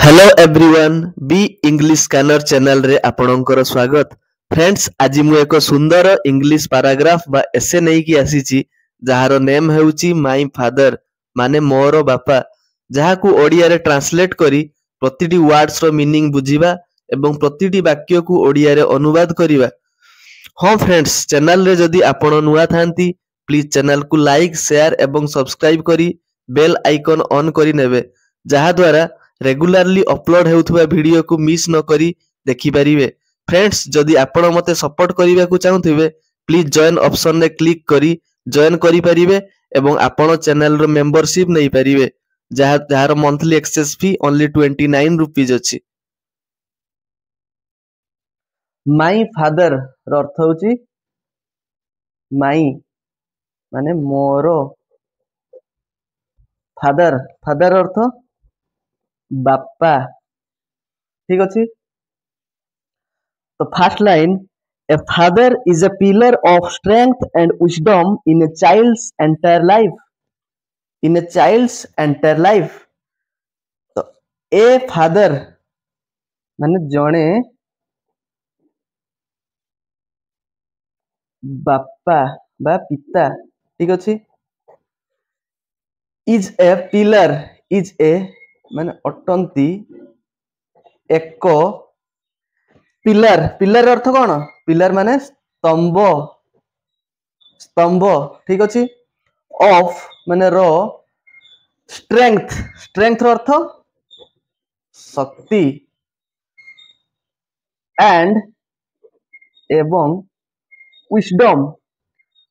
Hello everyone be English scanner channel रे आपणकर स्वागत। फ्रेंड्स आज मु एक सुंदर इंग्लिश पैराग्राफ बा एसे नहीं कि आसीची जहार नेम हेउची माय फादर माने मोर बापा, जहाकू ओडिया रे ट्रांसलेट करी प्रतिटी वर्ड्स रो मीनिंग बुझिबा एवं प्रतिटी वाक्य को ओडिया रे अनुवाद करिबा। हाँ फ्रेंड्स, चैनल रे जदि आपण नुआ थांती प्लीज चैनल को लाइक शेयर एवं सब्सक्राइब करी बेल आइकन ऑन करी नेबे, जहा द्वारा रेगुलारली अपलोड हेउथुबा वीडियो को मिस न करी देखि परिबे। फ्रेंड्स, जदि आपण मते सपोर्ट करिबा को चाहुथिबे प्लीज जॉइन ऑप्शन रे क्लिक करी जॉइन करि परिबे एवं आपण चैनल रो मेंबरशिप नै परिबे, जहार मंथली एक्सेस फी ओनली 29 रुपीज अछि। माई फादर रो अर्थ होची माई माने मोर, फादर फादर अर्थ बापा, ठीक अछि। तो first line, a father is a pillar of strength and wisdom in a child's entire life, in a child's entire life। तो ए फादर माने जणे बापा बा पिता, ठीक अछि। Is a pillar, is a माने अटंती एक पिलर, पिलर अर्थ कौन? पिलर माने स्तंभ, स्तंभ, ठीक अछि। ऑफ माने रो, स्ट्रेंथ, स्ट्रेंथ रो अर्थ शक्ति, एंड एवं विजडम,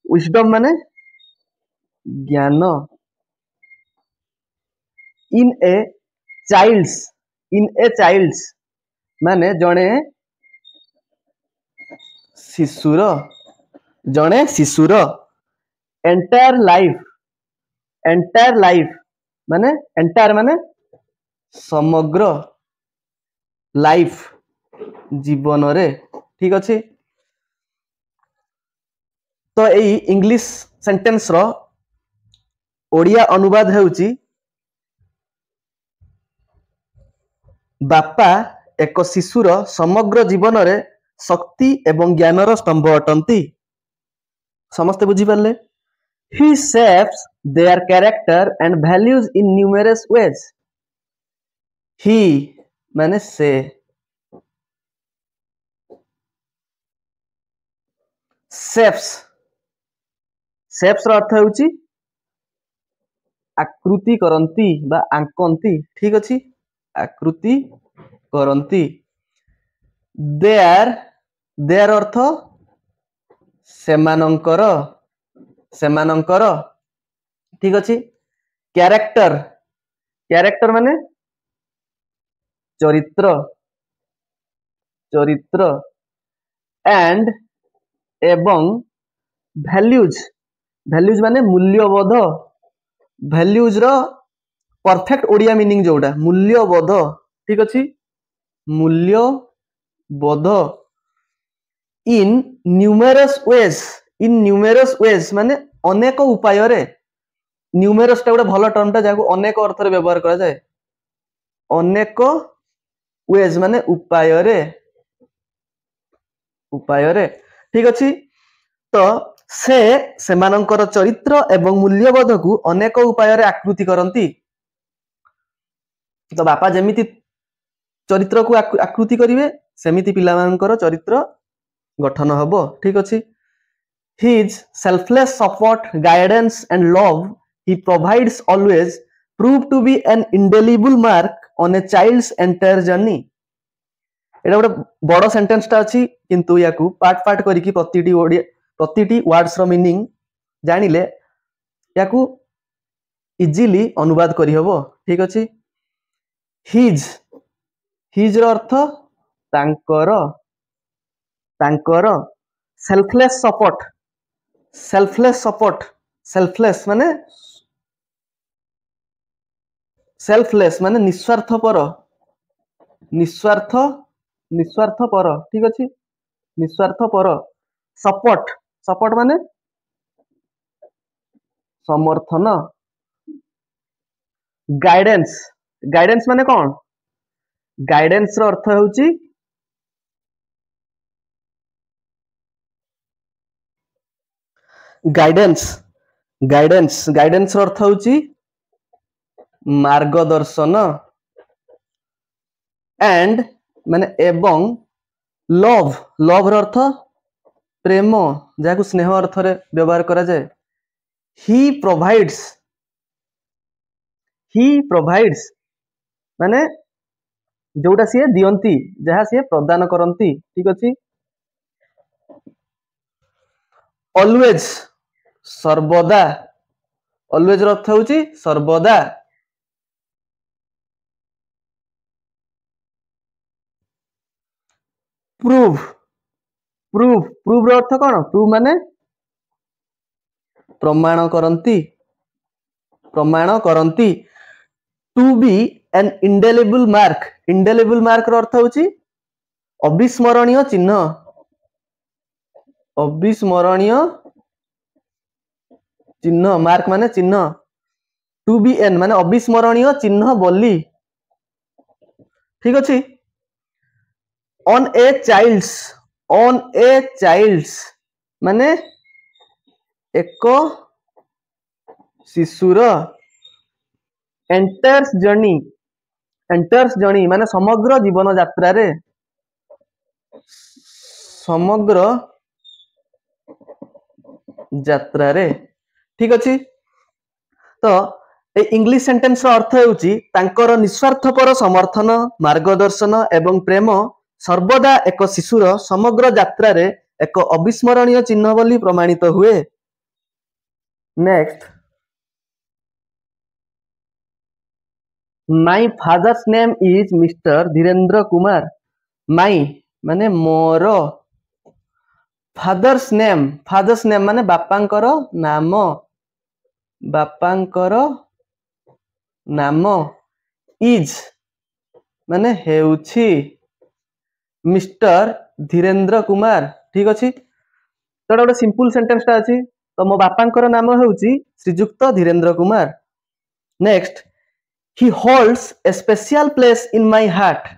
विजडम माने ज्ञान। इन ए चाइल्ड्स, इन ए चाइल्ड्स माने जणे शिशुर, जणे शिशुर एंटायर लाइफ, एंटायर लाइफ माने एंटायर माने समग्र, लाइफ जीवन रे, ठीक अछि। तो एई इंग्लिश सेंटेंस रो ओडिया अनुवाद हेउची बापा एक शिशुर समग्र जीवन रे शक्ति एवं ज्ञानर स्तंभ अटंती। समस्ते बुझी Parle. He shapes their character and values in numerous ways। He माने से, shapes, shapes रो अर्थ हेउची आकृति करंती बा आंकंती, ठीक अछि। आकृति करंती। देयर, देयर अर्थ सेमानंकर, सेमानंकर, ठीक अछि। कैरेक्टर, कैरेक्टर माने चरित्र, चरित्र, एंड एवं वैल्यूज, वैल्यूज माने मूल्यबोध, वैल्यूज रो परफेक्ट ओडिया मीनिंग जोड़ा मूल्यबोध, ठीक अछि। मूल्यबोध इन न्यूमेरस वेज, इन न्यूमेरस वेज माने अनेक उपाय रे, न्यूमेरस टा गोटे भलो टर्म टा जाको अनेक अर्थ रे व्यवहार करा जाय। अनेक वेज माने उपाय रे, उपाय रे, ठीक अछि। तो से सेमानंकर चरित्र एवं मूल्यबोध को अनेक उपाय रे आकृति करंती। तो बापा जेमिति चरित्र को आकृति करिवे सेमिति पिलामानकर चरित्र गठन हबो, ठीक अछि। His selfless support, guidance and love he provides always prove to be an indelible mark on a child's entire journey। एटा गोटे बड़ सेंटेंस टा अछि किंतु याकू पार्ट पार्ट करिकि प्रतिटी वर्ड्स रो मीनिंग जानिले याकू इजीली अनुवाद करि हबो, ठीक अछि। हिज, हिज रो अर्थ तांकर, तांकर। Selfless support, selfless support, selfless माने सेल्फलेस माने निस्वार्थपर, निस्वार्थ, निस्वार्थपर, ठीक अछि। निस्वार्थपर। सपोर्ट, सपोर्ट माने समर्थन। गाइडेंस, गाइडेंस माने कौन? गाइडेंस रो अर्थ होउची गाइडेंस गाइडेंस गाइडेंस रो अर्थ होउची मार्गदर्शन एंड माने एवं लव लव रो अर्थ प्रेम जाको स्नेह अर्थ रे व्यवहार करा जाए ही प्रोवाइड्स माने जोटा सी दियंती जहाँ सी प्रदान करंती ठीक अछि ऑलवेज सर्वदा ऑलवेज रो अर्थ होउची सर्वदा प्रूव प्रूव प्रूव रो अर्थ कोन प्रूव माने प्रमाण करंती to be an indelible mark रो अर्थ होउची अविस्मरणीय चिन्ह मार्क माने चिन्ह टू बी एन माने अविस्मरणीय चिन्ह बोली ठीक अछि ऑन ए चाइल्ड्स माने एक शिशुर एंटर्स जर्नी माने समग्र जीवन यात्रा रे ठीक अछि तो ए इंग्लिश सेंटेंस रो अर्थ हेउची तांकर निस्वार्थपर समर्थन मार्गदर्शन एवं प्रेम सर्वदा एक शिशुर समग्र यात्रा रे एक अविस्मरणीय चिन्ह बोली प्रमाणित हुए next my father's name is mister Dhirendra Kumar my माने मोर फादर्स नेम माने बापांकर नाम इज माने हेउछि मिस्टर धीरेन्द्र कुमार ठीक अछि तो गोटे सिंपल सेंटेंस टा अछि तो मो बापांकर नाम हेउछि श्रीजुक्त Dhirendra Kumar next he holds a special place in my heart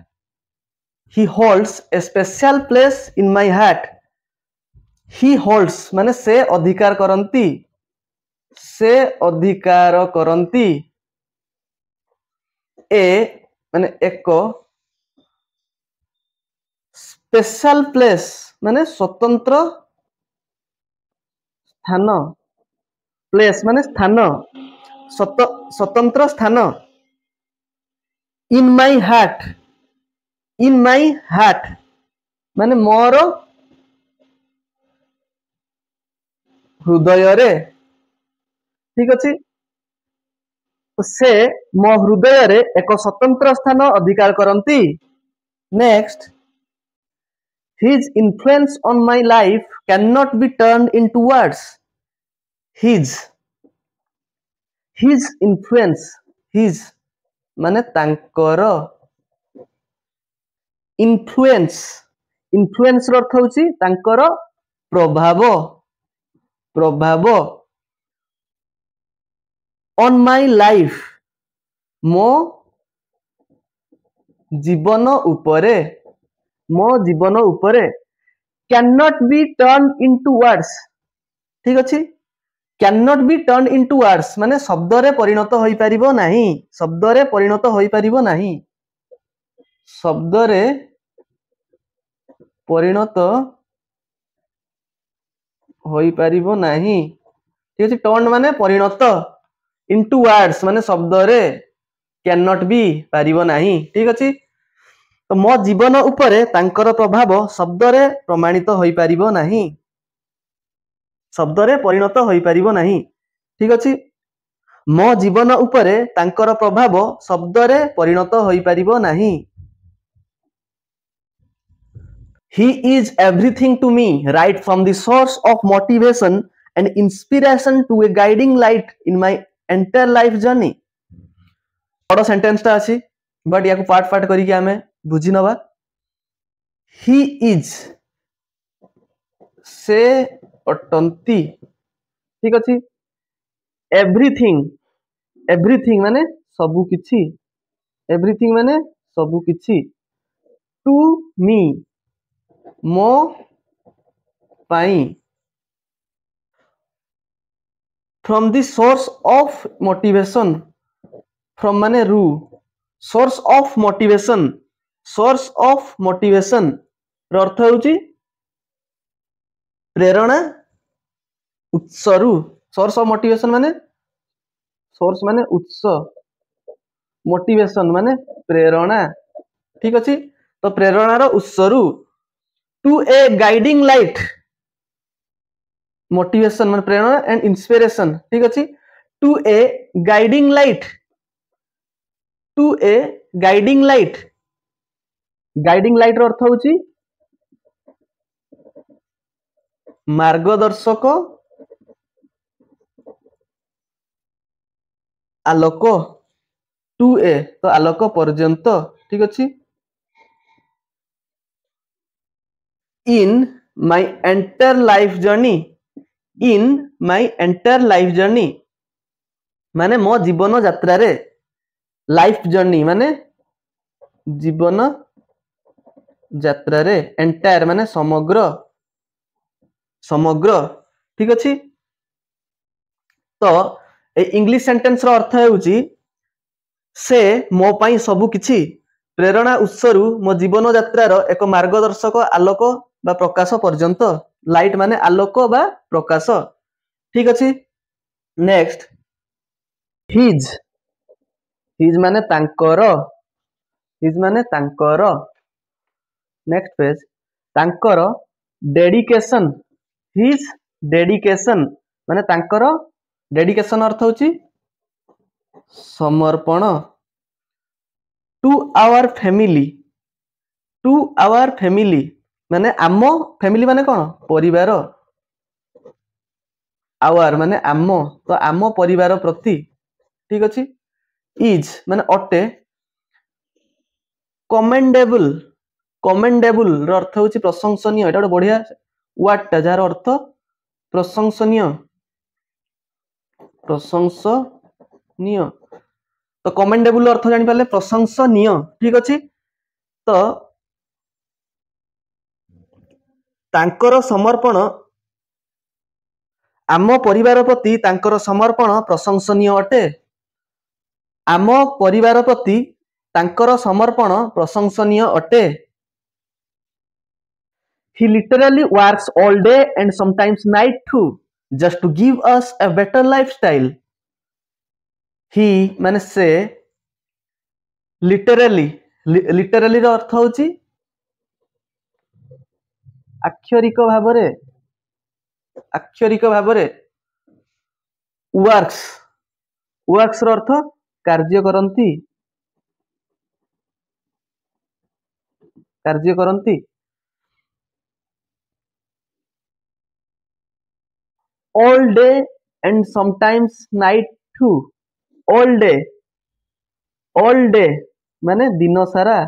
he holds a special place in my heart he holds माने से अधिकार करंती ए माने एक स्पेशल प्लेस माने स्वतंत्र स्थान प्लेस माने स्थान स्वतंत्र स्थान इन माय हार्ट माने मोर हृदय रे ठीक अछि तो से मो हृदय रे एक स्वतंत्र स्थान अधिकार करंती next his influence on my life cannot be turned into words his influence his माने तांकर influence रो अर्थ होची तांकर प्रभाव on my life मो जीवन उपरे cannot be turned into words ठीक अछि cannot be turned into words माने शब्द रे परिणत होई परिबो नाही शब्द रे परिणत होई परिबो नाही ठीक अछि टर्न माने परिणत into words माने शब्द रे cannot be परिबो नाही ठीक अछि तो मो जीवन उपरे तांकर प्रभाव शब्द रे प्रमाणित होई परिबो नाही शब्द रे परिणत होई परिबो नाही ठीक अछि मो जीवन उपरे तांकर प्रभाव शब्द रे परिणत होई परिबो नाही he is everything to me right from the source of motivation and inspiration to a guiding light in my entire life journey बड़ा सेंटेंस टा अछि बट याको पार्ट करी के हमें बुझी नबा he is से अटंती ठीक अछि एवरीथिंग माने सबु किछि एवरीथिंग माने सबु किछि टू मी मो पाई from the source of motivation from माने रु सोर्स ऑफ मोटिवेशन रो अर्थ होउची प्रेरणा उत्सरु सोर्स ऑफ मोटिवेशन माने सोर्स माने उत्स मोटिवेशन माने प्रेरणा ठीक अछि तो प्रेरणार उत्सरु to a guiding light motivation माने प्रेरणा एंड इंस्पिरेशन ठीक अछि टू ए गाइडिंग लाइट रो अर्थ होउची मार्गदर्शक आलोक टू ए तो आलोक पर्यंत ठीक अछि in my entire life journey माने मो जीवन यात्रा रे लाइफ जर्नी माने जीवन यात्रा रे एंटायर माने समग्र ठीक अछि तो ए इंग्लिश सेंटेंस रो अर्थ हेउची से मो पई सबु किछि प्रेरणा उत्सरु मो जीवन यात्रा रो एक मार्गदर्शक आलोक बा प्रकाश पर्यंत लाइट माने आलोक बा प्रकाश ठीक अछि नेक्स्ट हिज माने तांकर नेक्स्ट पेज तांकर डेडिकेशन हिज डेडिकेशन माने तांकर डेडिकेशन अर्थ होची समर्पण टू आवर फैमिली माने आमो फैमिली माने कोन परिवार आवर माने आमो तो आमो परिवार प्रति ठीक अछि इज माने अटे कमेंडेबल रो अर्थ होची प्रशंसनीय एटा बडे बढ़िया वर्ड ता जार अर्थ प्रशंसनीय तो कमेंडेबल अर्थ जानि पाले प्रशंसनीय ठीक अछि तो तांकर समर्पण आम परिवार प्रति तांकर समर्पण प्रशंसनीय अटे आम परिवार प्रति तांकर समर्पण प्रशंसनीय अटे he literally works all day and sometimes night too just to give us a better lifestyle he माने से literally रो अर्थ होची आक्षरिक भाबरे वर्क्स रो अर्थ कार्य करंती all day and sometimes night too all day माने दिन सारा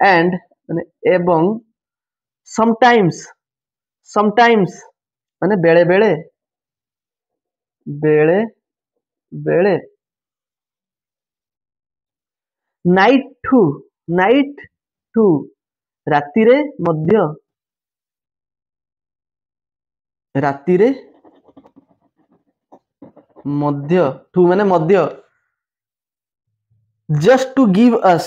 and माने एवं sometimes माने बेले night too रातिरे मध्य टू माने मध्य just to give us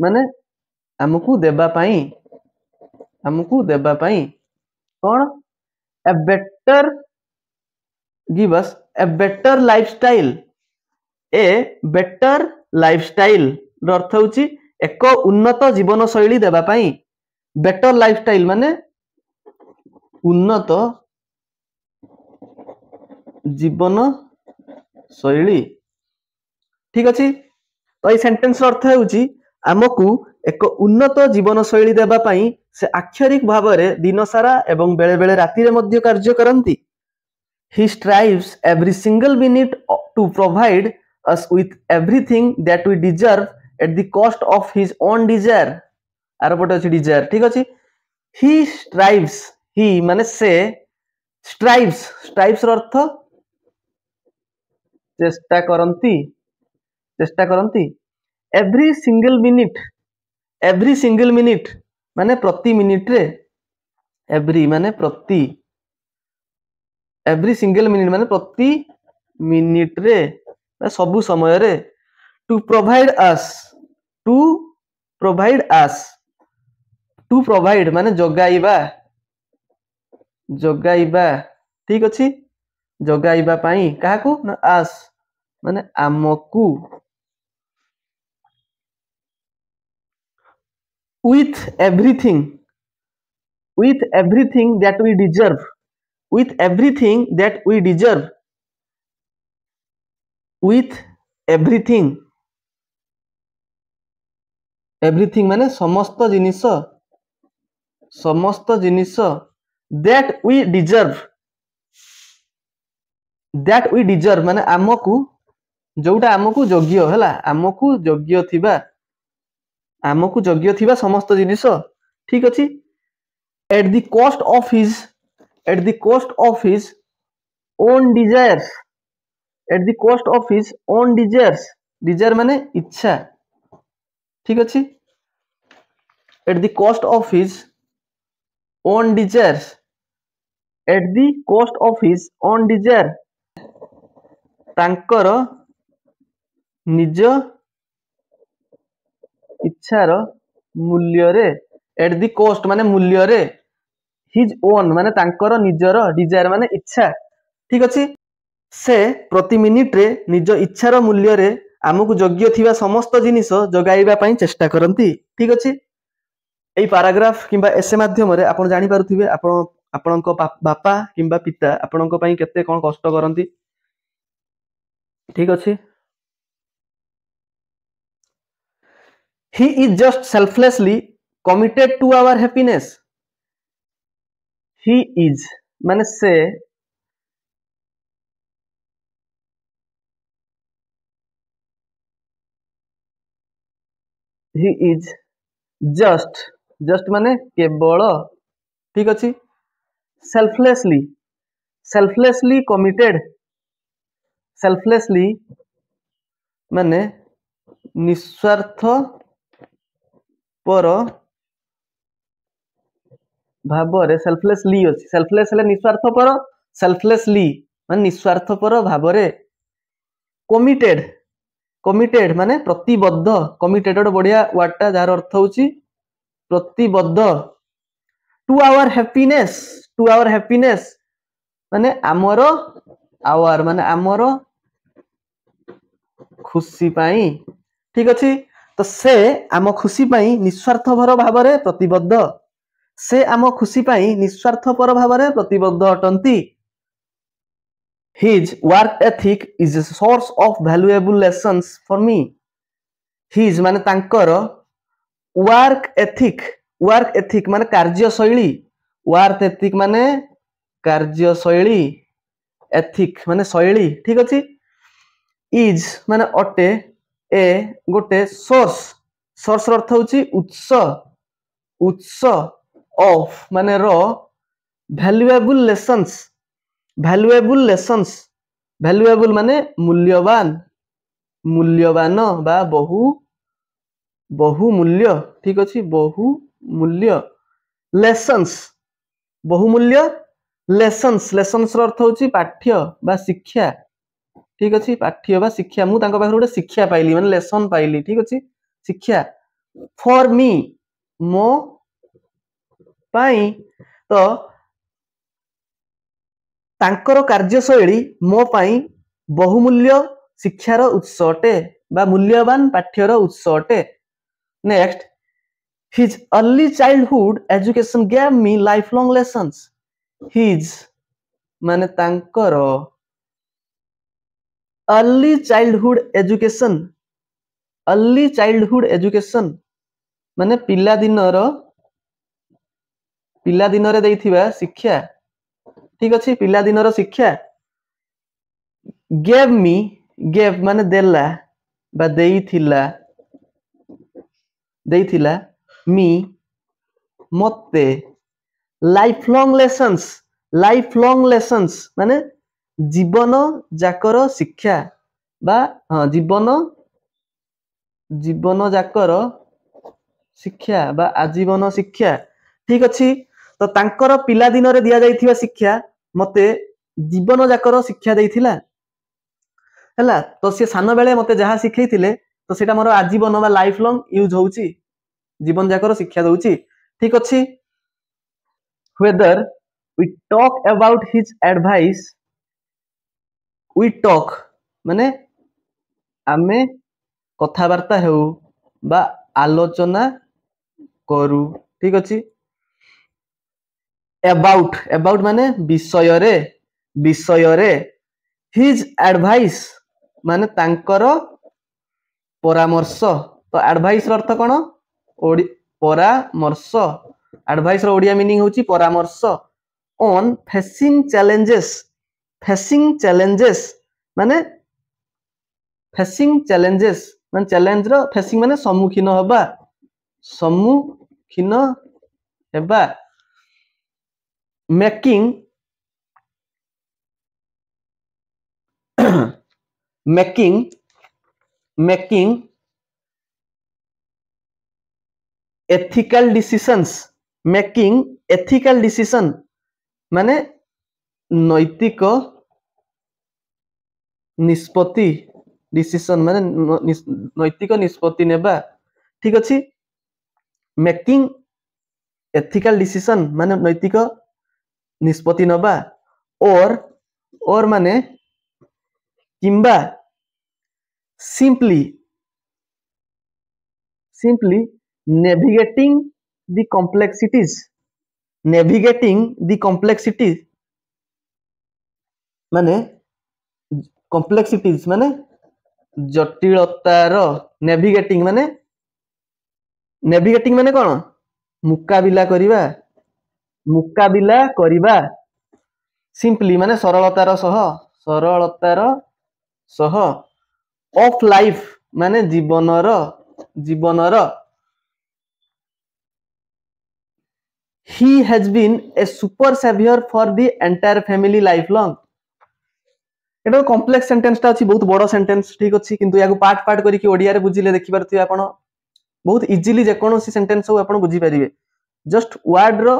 माने हमकु देबा पाई कौन a better give us a better lifestyle रो अर्थ होची एक उन्नत जीवन शैली देबा पाई बेटर लाइफस्टाइल माने उन्नत जीवन शैली ठीक अछि तो ए सेंटेंस रो अर्थ होची हमकु एक उन्नत जीवन शैली देबा पाई से आक्षरिक भाबरे दिन सारा एवं बेले बेले राति रे मध्य कार्य करंती he strives every single minute to provide us with everything that we deserve at the cost of his own desire आर पटे अछि डिजायर ठीक अछि ही स्ट्राइव्स ही माने से स्ट्राइव्स अर्थ चेष्टा करंती एवरी सिंगल मिनिट माने प्रति मिनिट रे एवरी माने प्रति एवरी सिंगल मिनिट माने प्रति मिनिट रे सबु समय रे टू प्रोवाइड माने जगाइबा ठीक अछि जगाइबा पाई काहाकू ना आस माने आमकू with everything that we deserve with everything माने समस्त जिनिस that we deserve माने आमकू जोटा आमकू योग्य हैला आमकू योग्य थिबा समस्त जिनिस ठीक अछि at the cost of his own desires desire माने इच्छा ठीक अछि at the cost of his own desires तांकर निज इच्छार मूल्य रे एट दी कॉस्ट माने मूल्य रे हिज ओन माने तांकर निजर डिजायर माने इच्छा ठीक अछि से प्रति मिनिट रे निज इच्छार मूल्य रे आमको योग्य थिबा समस्त जिनिस जगाइबा पई चेष्टा करंती ठीक अछि एई पैराग्राफ किबा एसे माध्यम रे आपण जानि पारुथिबे आपणको बापा किबा पिता आपणको पई केते कोन कष्ट करंती ठीक अछि he is just selflessly committed to our happiness he is माने से he is just माने केवल ठीक अछि selflessly माने निस्वार्थ पर भाबरे सेल्फलेसली अछि सेल्फलेस ले निस्वार्थ पर सेल्फलेसली माने निस्वार्थ पर भाबरे कमिटेड माने प्रतिबद्ध कमिटेड बढ़िया वर्डटा जार अर्थ होची प्रतिबद्ध टू आवर हैप्पीनेस माने आवर माने आमर खुशी पाई ठीक अछि तो से आम खुशी पाई निस्वार्थपर भाबरे प्रतिबद्ध से आम खुशी पाई निस्वार्थपर भाबरे प्रतिबद्ध अटंती His work ethic is a source of valuable lessons for me. His माने तांकर work ethic माने कार्यशैली work ethic माने कार्यशैली ethic माने शैली ठीक अछि is माने अटे ए गोटे सोर्स अर्थ होची उत्स of माने रो valuable माने मूल्यवान बा बहुमूल्य ठीक अछि बहुमूल्य लेसन्स अर्थ होची पाठ्य बा शिक्षा ठीक अछि पाठ्य बा शिक्षा मु तांको पाखर गोटे शिक्षा पाइली माने लेसन पाइली ठीक अछि शिक्षा फॉर मी मो पाई तो तांकर कार्यशैली मो पाई बहुमूल्य शिक्षार उत्स अटे बा मूल्यवान पाठ्यर उत्स अटे next his early childhood education gave me life long lessons his माने तांकर अर्ली चाइल्डहुड एजुकेशन माने पिला दिन रे दैथिबा शिक्षा ठीक अछि पिला दिन रो शिक्षा गेव माने देला बा देइथिला मी मते लाइफ लॉन्ग लेसन्स माने जीवन जाकर शिक्षा बा हाँ जीवन जाकर शिक्षा बा आजीवन शिक्षा ठीक अच्छी तो तांकर पिला दिन रे दिया जाइथिबा शिक्षा मते जीवन जाकर शिक्षा देइथिला हैला तो से सान बेले मते जहा शिखैथिले तो सेटा मोर आजीवन बा लाइफ लॉन्ग यूज होउची जीवन जाकर शिक्षा दउची ठीक अच्छी whether we talk about his advice we talk माने आमे कथावार्ता हेउ बा आलोचना करू ठीक अच्छी about माने विषय रे his advice माने तांकर परामर्श तो एडवाइस अर्थ कौन परामर्श एडवाइस रो ओडिया मीनिंग होची परामर्श ऑन फेसिंग चैलेंजेस माने फेसिंग चैलेंजेस माने चैलेंज रो फेसिंग माने सम्मुखीन हेबा मेकिंग ethical decisions माने नैतिक निष्पत्ति डिसीजन माने नैतिक निष्पत्ति नेबा ठीक अछि मेकिंग एथिकल डिसीजन माने नैतिक निष्पत्ति नबा और माने किंबा simply navigating the complexities माने complexities माने जटिलतार नेविगेटिंग माने कौन मुकाबिला करिबा सिंपली माने सरलतार सह ऑफ लाइफ माने जीवनर he has been a super savior for the entire family lifelong Etah complex sentence ता अछि बहुत बड़ सेंटेंस ठीक अछि किंतु याको पार्ट करी कि ओडिया रे बुझिले देखि परथि आपण बहुत इजीली जे कोनोसी सेंटेंस हो आपण बुझी परिबे जस्ट वर्ड रो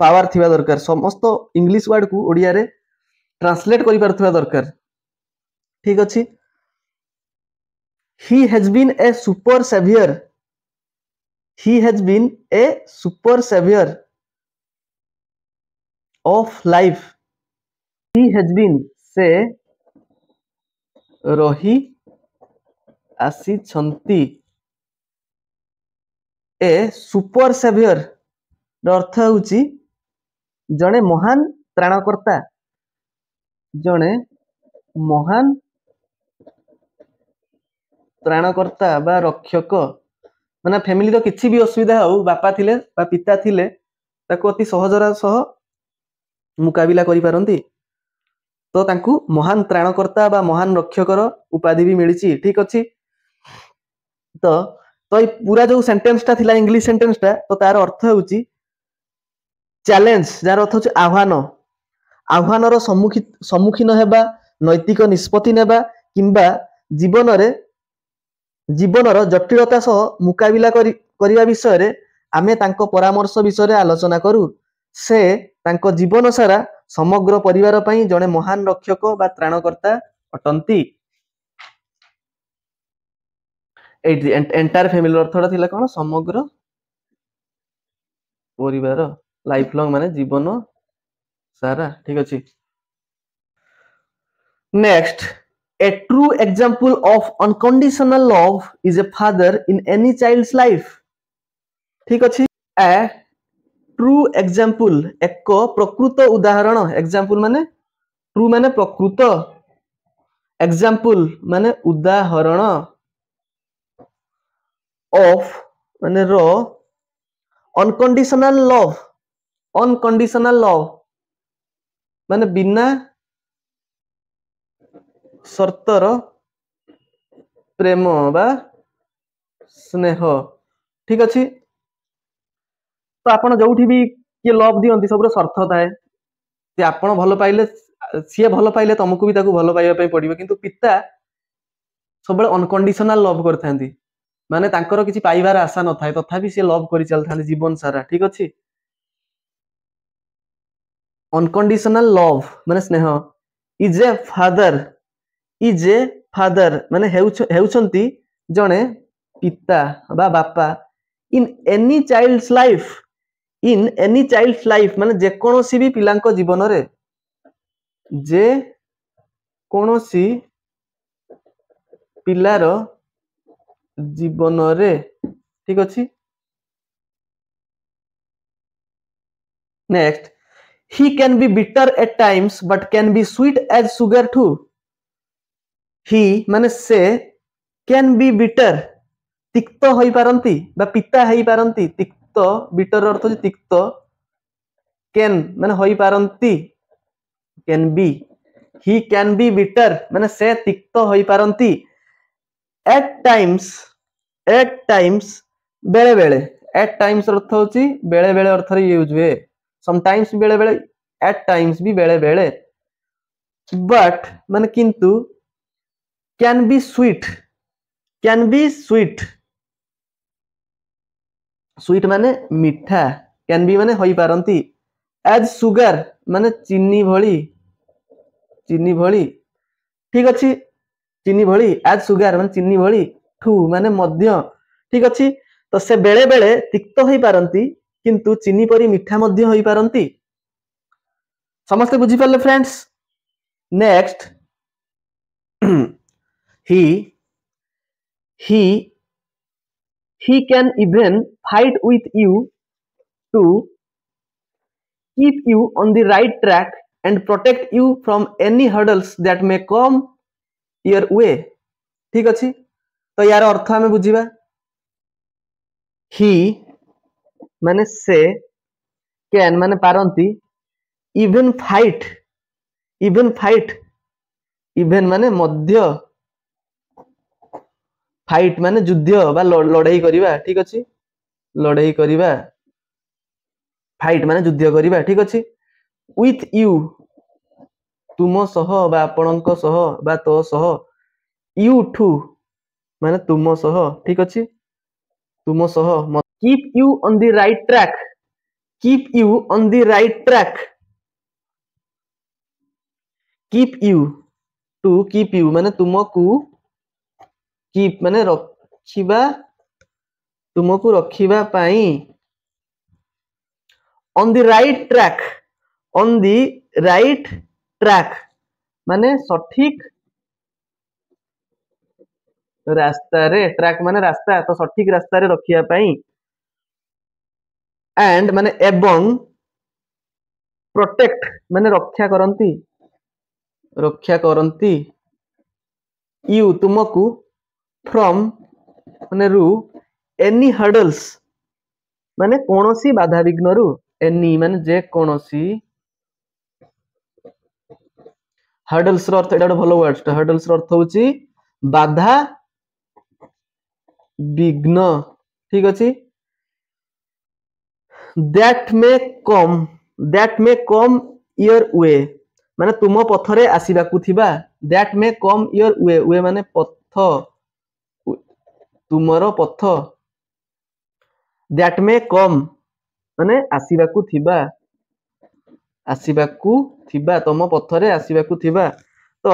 पावर थिबा दरकार समस्त इंग्लिश वर्ड को ओडिया रे ट्रांसलेट करि परथि दरकार ठीक अछि he has been a super savior of life he has been से रही आसी छंती ए सुपर सेवियर अर्थ होची जने महान त्राणकर्ता बा रक्षक माने फैमिली रो किछि भी असुविधा हो बापा थिले बा पिता थिले ताको अति सहजरा सह मुकाबिला करि पारंती तो तांकू महान त्राणकर्ता बा महान रक्षकर उपाधि भी मिली ठीक अच्छी तो पूरा जो सेंटेंस टा थिला इंग्लिश सेंटेंस टा तो तार अर्थ होची चैलेंज जार अर्थ होची आह्वान रो सम्मुखीन हेबा नैतिक निष्पत्ति नेबा किंबा जीवनर जटिलता सह मुकाबिला करिया विषय रे आमे तांको परामर्श विषय रे आलोचना करू से तांको जीवन सारा समग्र परिवार पई जने महान रक्षक बा त्राणकर्ता अटंती एंटायर फैमिली अर्थटा थिला कोन समग्र परिवार लाइफ लॉन्ग माने जीवन सारा ठीक अछि next a true example of unconditional love is a father in any child's life ठीक अछि a ट्रू एग्जांपल एक प्रकृत उदाहरण एग्जांपल माने ट्रू माने प्रकृत एग्जांपल माने उदाहरण ऑफ माने रो अनकंडीशनल लव माने बिना शर्तर प्रेम बा स्नेह ठीक अछि तो आपण जोठी भी किए लव दियंती सब स्वार्थ थाए जे आपण भल पाइले सी भल पाइले तुमको भी ताकू भल पाइबा पड़ो किंतु पिता सब अनकंडीशनल लव करथांती माने तांकर किछि पाइबार आशा न थाए तथापि से लव करि चलथांती जीवन सारा ठीक अछि अनकंडीशनल लव माने स्नेह इज ए फादर माने हेउछंती जणे पिता बा बापा इन एनी चाइल्ड्स लाइफ माने जे कोनोसी भी पिलांको जीवन रे जे कोनोसी पिलार जीवन रे ठीक अछि next he can be bitter at times but can be sweet as sugar too he माने से can be bitter तिक्त होई पारंती बा पिता होई पारंती तिक्त बिटर अर्थ होची तिक्त can माने होई पारंती can be he can be bitter माने से तिक्त होई पारंती at times बेले बेले at times अर्थ होची बेले बेले अर्थ रे यूज हुए sometimes बेले बेले at times भी बेले बेले but माने किंतु can be sweet माने मीठा can be माने होई पारंती as sugar माने चीनी भली ठीक अछि चीनी भली as sugar माने चीनी भली टू माने मध्य ठीक अछि तो से बेले बेले तिक्त होई पारंती किंतु चीनी परी मीठा मध्य होई पारंती समस्त बुझी पाले friends next he can even fight with you to keep you on the right track and protect you from any hurdles that may come your way ठीक अछि तो यार अर्थ हमें बुझीबा he माने से can माने पारंती even माने मध्य फाइट माने युद्ध बा लड़ाई करिबा ठीक अछि लड़ाई करिबा फाइट माने युद्ध करिबा ठीक अछि with you तुम सह बा आपणक सह बा तो सह you too माने तुम सह ठीक अछि तुम सह keep you on the right track keep you माने तुमको keep माने रखिबा तुमको रखिबा पाई on the right track माने सठिक रास्ता रे ट्रैक माने रास्ता तो सठिक रास्ता रे रखिया पाई एंड माने एवं प्रोटेक्ट माने रक्षा करंती यू तुमको फ्रॉम माने रु एनी हर्डल्स माने कोनोसी बाधा विघ्न रु एनी माने जे कोनोसी हर्डल्स रो अर्थ एटा भलो वर्ड हर्डल्स रो अर्थ होची बाधा विघ्न ठीक अछि that may come your way माने तुम पथरे आसीबाकू थिबा that may come your way माने पथ तुमरो पथ that may come माने आसीबाकू थिबा तुम पथरे आसीबाकू थिबा तो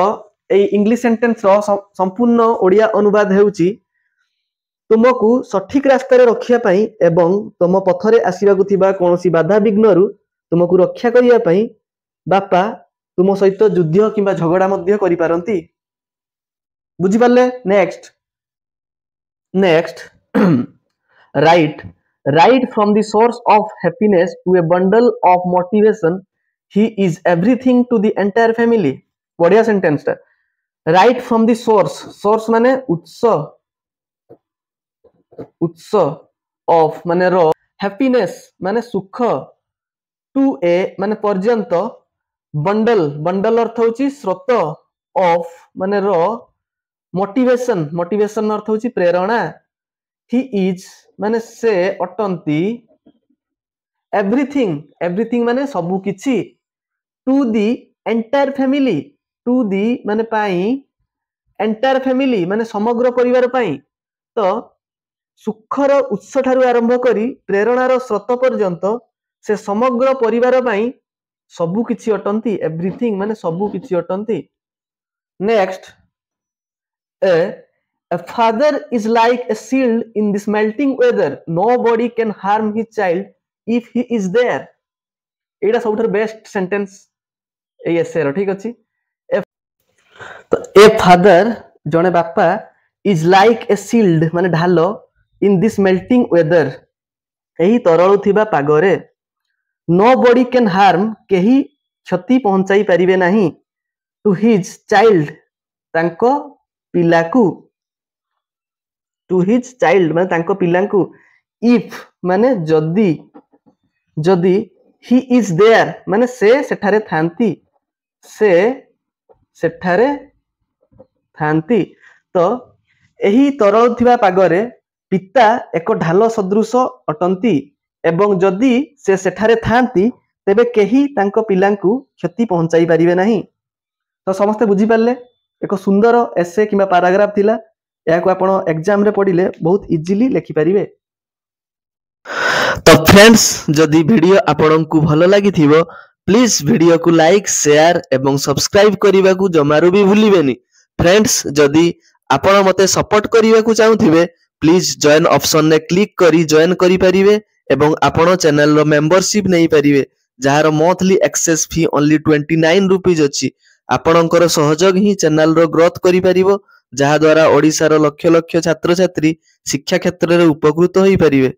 ए इंग्लिश सेंटेंस रो संपूर्ण ओडिया अनुवाद हेउची तुमको सठिक रास्ता रे रखिया पाई एवं तुम पथरे आसीबाकू थिबा कोनोसी बाधा विघ्नरु तुमको रक्षा करिया पाई बापा तुम सहित युद्ध किंबा झगड़ा मध्य करि पारंती बुझी पाले next right from the source of happiness to a bundle of motivation he is everything to the entire family बढ़िया सेंटेंस टा right from the source माने उत्स of माने रो happiness माने सुख to a माने पर्यंत बंडल अर्थ होची स्रोत of माने रो मोटिवेशन अर्थ होची प्रेरणा he is माने से अटंती एवरीथिंग माने सबु किछि to the entire family to the माने पाई एंटायर फैमिली माने समग्र परिवार पाई तो सुखर उत्स ठारू आरंभ करी प्रेरणार स्रोत पर्यंत से समग्र परिवार पाई सबु किछि अटंती एवरीथिंग माने सबु किछि अटंती next a father is like a shield in this melting weather nobody can harm his child if he is there Etah सबथर best sentence ए एसे रो ठीक अछि तो ए फादर जने बापा इज लाइक ए शिल्ड माने ढालो इन दिस मेल्टिंग वेदर एही तरळु थिबा पागरे know body can harm केही क्षति पहुंचाई परिबे नाही टू हिज चाइल्ड तांको पिलाकू टू हिज चाइल्ड माने तांको पिलांकू इफ माने जदी जदी ही इज देयर माने से सेठारे थांती से सेठारे थांती तो एही तरल थिबा पागरे पिता एक ढाल सदृश अटंती एवं जदि से सेठारे थांती तेबे केही तांको पिलांकू क्षति पहुंचाई परिबे नाही तो समस्ते बुझी पारले एक सुंदर एसे किबा पैराग्राफ थिला याको आपण एग्जाम रे पढिले बहुत इजीली लिखि परिबे तो फ्रेंड्स जदि वीडियो आपनकु भलो लागि थिबो प्लीज वीडियो को लाइक शेयर एवं सब्सक्राइब करने को जमारू भी भूलिबेनी फ्रेंड्स जदि आपण मते सपोर्ट करने को चाहूथिबे प्लीज जॉइन ऑप्शन ने क्लिक करी जॉइन करि परिबे एवं आपण चैनल रो मेंबरशिप नै परिबे जहार मंथली एक्सेस फी ओनली 29 रुपीस अछि आपणकर सहयोग ही चैनल रो ग्रोथ करि परिबो जहा द्वारा ओडिसा रो लक्ष लक्ष छात्र छात्री शिक्षा क्षेत्र रे उपकृत होई परिबे।